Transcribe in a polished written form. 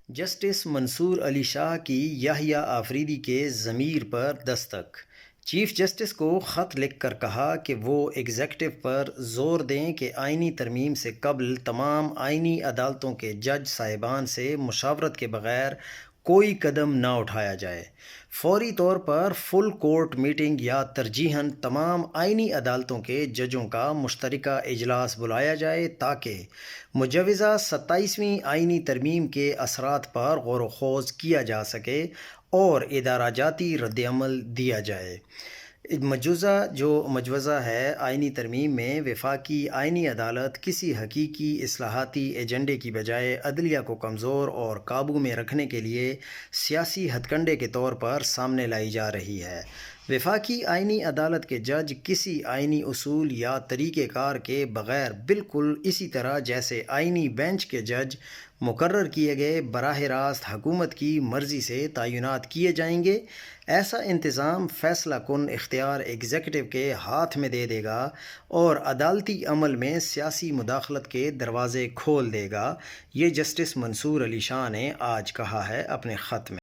Justice منصور علی شاہ کی یحییٰ آفریدی کے ضمیر پر دستک۔ چیف جسٹس کو خط لکھ کر کہا کہ وہ ایگزیکٹو پر زور دیں کہ آئینی ترمیم سے قبل تمام آئینی عدالتوں کے جج صاحبان سے مشاورت کے بغیر کوئی قدم نہ اٹھایا جائے۔ فوری طور پر فل کورٹ میٹنگ یا ترجیحاً تمام آئینی عدالتوں کے ججوں کا مشترکہ اجلاس بلایا جائے تاکہ مجوزہ 27ویں آئینی ترمیم کے اثرات پر غور و خوض کیا جا سکے اور ادارہ جاتی رد عمل دیا جائے۔ مجوزہ ہے آئینی ترمیم میں وفاقی آئینی عدالت کسی حقیقی اصلاحاتی ایجنڈے کی بجائے عدلیہ کو کمزور اور قابو میں رکھنے کے لیے سیاسی ہتھ کنڈے کے طور پر سامنے لائی جا رہی ہے۔ وفاقی آئینی عدالت کے جج کسی آئینی اصول یا طریقہ کار کے بغیر بالکل اسی طرح جیسے آئینی بینچ کے جج مقرر کیے گئے براہ راست حکومت کی مرضی سے تعینات کیے جائیں گے۔ ایسا انتظام فیصلہ کن اختیار ایگزیکٹو کے ہاتھ میں دے دے گا اور عدالتی عمل میں سیاسی مداخلت کے دروازے کھول دے گا۔ یہ جسٹس منصور علی شاہ نے آج کہا ہے اپنے خط میں۔